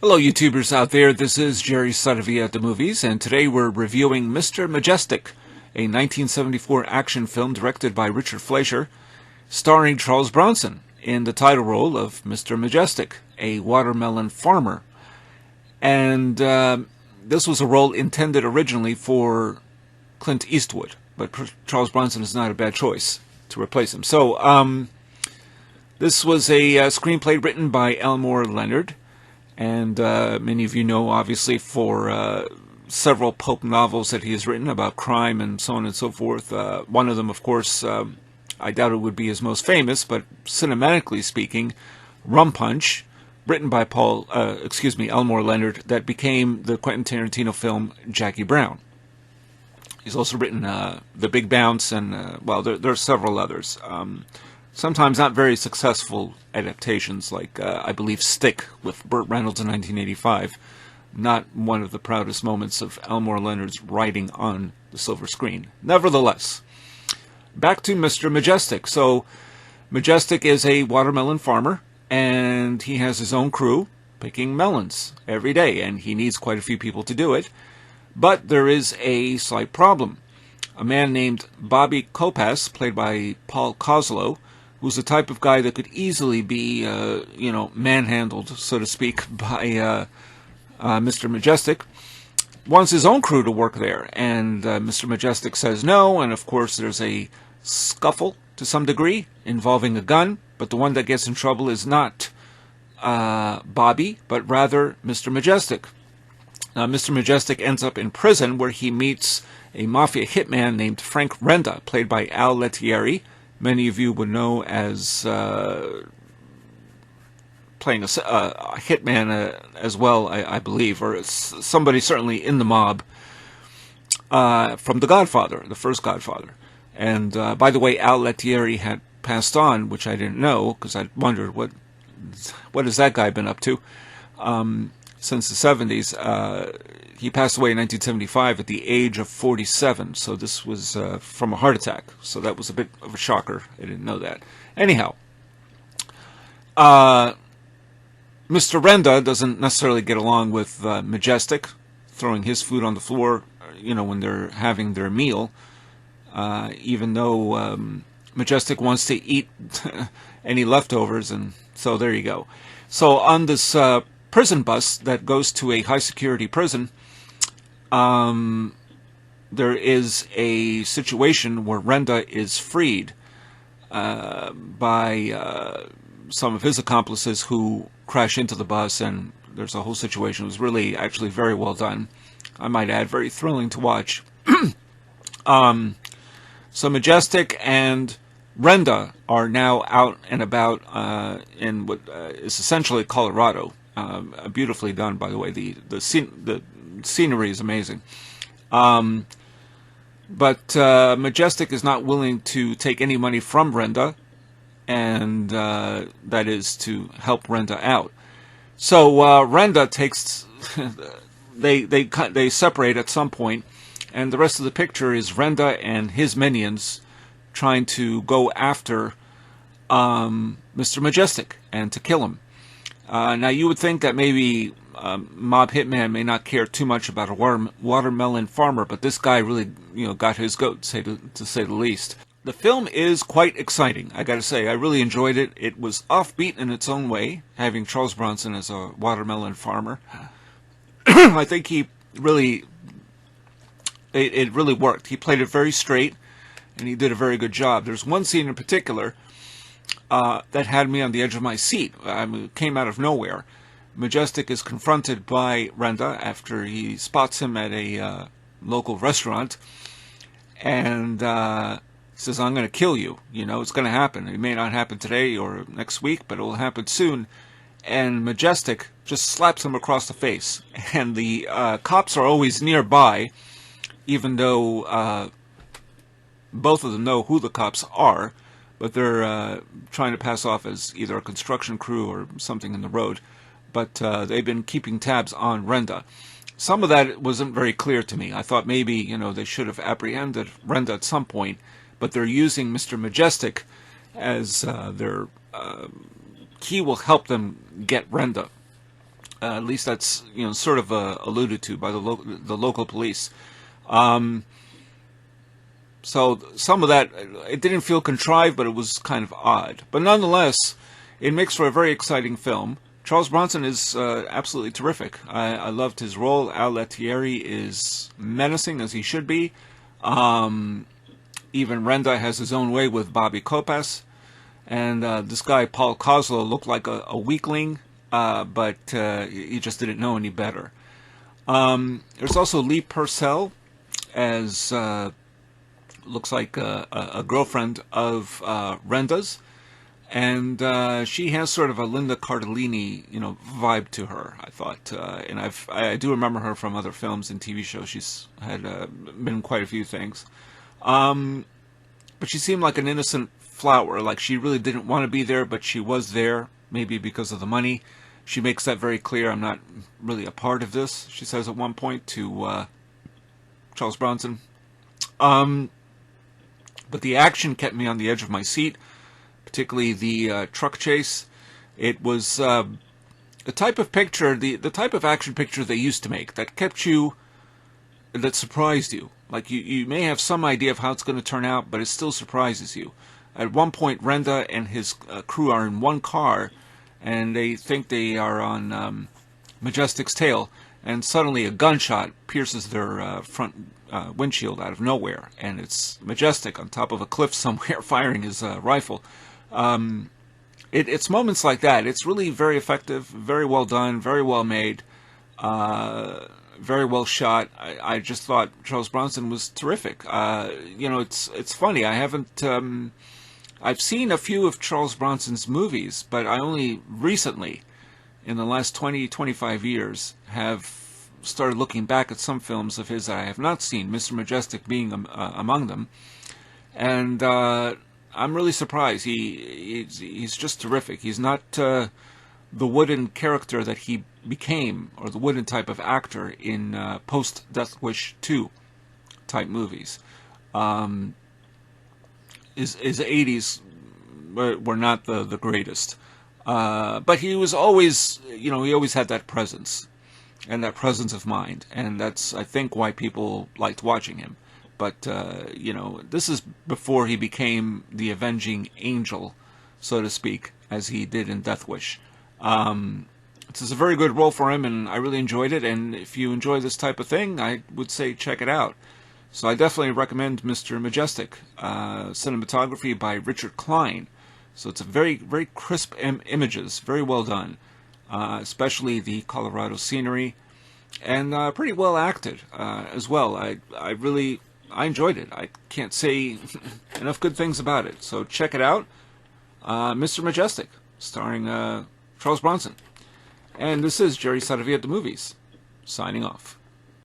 Hello YouTubers out there, this is Jerry Saravia at the Movies, and today we're reviewing Mr. Majestyk, a 1974 action film directed by Richard Fleischer, starring Charles Bronson in the title role of Mr. Majestyk, a watermelon farmer. And this was a role intended originally for Clint Eastwood, but Charles Bronson is not a bad choice to replace him. So, this was a screenplay written by Elmore Leonard, and many of you know, obviously, for several pulp novels that he has written about crime and so on and so forth. One of them, of course, I doubt it would be his most famous, but cinematically speaking, Rum Punch, written by Elmore Leonard, that became the Quentin Tarantino film Jackie Brown. He's also written The Big Bounce, and, well, there are several others. Sometimes not very successful adaptations, like, I believe, Stick with Burt Reynolds in 1985. Not one of the proudest moments of Elmore Leonard's writing on the silver screen. Nevertheless, back to Mr. Majestyk. So, Majestyk is a watermelon farmer, and he has his own crew picking melons every day, and he needs quite a few people to do it. But there is a slight problem. A man named Bobby Kopass, played by Paul Koslow, who's the type of guy that could easily be, manhandled, so to speak, by Mr. Majestyk, wants his own crew to work there. And Mr. Majestyk says no, and of course there's a scuffle to some degree involving a gun, but the one that gets in trouble is not Bobby, but rather Mr. Majestyk. Now, Mr. Majestyk ends up in prison, where he meets a mafia hitman named Frank Renda, played by Al Lettieri. Many of you would know as playing a hitman as well, I believe, or somebody certainly in the mob from The Godfather, the first Godfather. And by the way, Al Lettieri had passed on, which I didn't know, because I wondered what has that guy been up to since the 70s. He passed away in 1975 at the age of 47, so this was from a heart attack, so that was a bit of a shocker. I didn't know that. Anyhow, Mr. Renda doesn't necessarily get along with Majestyk, throwing his food on the floor, when they're having their meal, even though Majestyk wants to eat any leftovers, and so there you go. So on this prison bus that goes to a high-security prison, there is a situation where Renda is freed by some of his accomplices who crash into the bus, and there's a whole situation. It was really, actually very well done. I might add, very thrilling to watch. So Majestyk and Renda are now out and about in what is essentially Colorado. Beautifully done, by the way. The scenery is amazing. But Majestyk is not willing to take any money from Renda, and that is to help Renda out. So Renda takes they separate at some point, and the rest of the picture is Renda and his minions trying to go after Mr. Majestyk and to kill him. Now, you would think that maybe mob hitman may not care too much about a watermelon farmer, but this guy really, got his goat, to say the least. The film is quite exciting, I gotta say. I really enjoyed it. It was offbeat in its own way, having Charles Bronson as a watermelon farmer. I think it really worked. He played it very straight, and he did a very good job. There's one scene in particular that had me on the edge of my seat. It came out of nowhere. Majestyk is confronted by Renda after he spots him at a local restaurant, and says, "I'm going to kill you. It's going to happen. It may not happen today or next week, but it will happen soon." And Majestyk just slaps him across the face. And the cops are always nearby, even though both of them know who the cops are, but they're trying to pass off as either a construction crew or something in the road. But they've been keeping tabs on Renda. Some of that wasn't very clear to me. I thought maybe, they should have apprehended Renda at some point, but they're using Mr. Majestyk as their... he will help them get Renda. At least that's sort of alluded to by the local police. So some of that, it didn't feel contrived, but it was kind of odd. But nonetheless, it makes for a very exciting film. Charles Bronson is absolutely terrific. I loved his role. Al Lettieri is menacing, as he should be. Even Renda has his own way with Bobby Copas. And this guy, Paul Kozlo, looked like a weakling, but he just didn't know any better. There's also Lee Purcell as looks like a girlfriend of Renda's. And she has sort of a Linda Cardellini, vibe to her, I thought. And I do remember her from other films and TV shows. She's had been in quite a few things. But she seemed like an innocent flower. Like she really didn't want to be there, but she was there, maybe because of the money. She makes that very clear. I'm not really a part of this, she says at one point to Charles Bronson. But the action kept me on the edge of my seat. Particularly the truck chase. It was the type of picture, the type of action picture they used to make that kept you, that surprised you. Like you may have some idea of how it's going to turn out, but it still surprises you. At one point, Renda and his crew are in one car, and they think they are on Majestyk's tail, and suddenly a gunshot pierces their front windshield out of nowhere, and it's Majestyk on top of a cliff somewhere firing his rifle. It's moments like that. It's really very effective, very well done, very well made, very well shot. I just thought Charles Bronson was terrific. It's funny. I haven't. I've seen a few of Charles Bronson's movies, but I only recently, in the last 20-25 years, have started looking back at some films of his that I have not seen, Mr. Majestyk being among them. And I'm really surprised. He's just terrific. He's not the wooden character that he became, or the wooden type of actor in post-Death Wish 2 type movies. His 80s were not the greatest. But he was always, he always had that presence, and that presence of mind. And that's, I think, why people liked watching him. But, this is before he became the avenging angel, so to speak, as he did in Death Wish. This is a very good role for him, and I really enjoyed it. And if you enjoy this type of thing, I would say check it out. So I definitely recommend Mr. Majestyk. Cinematography by Richard Klein. So it's a very, very crisp images, very well done. Especially the Colorado scenery. And pretty well acted as well. I enjoyed it. I can't say enough good things about it. So check it out. Mr. Majestyk, starring Charles Bronson. And this is Jerry Saravia at the Movies, signing off.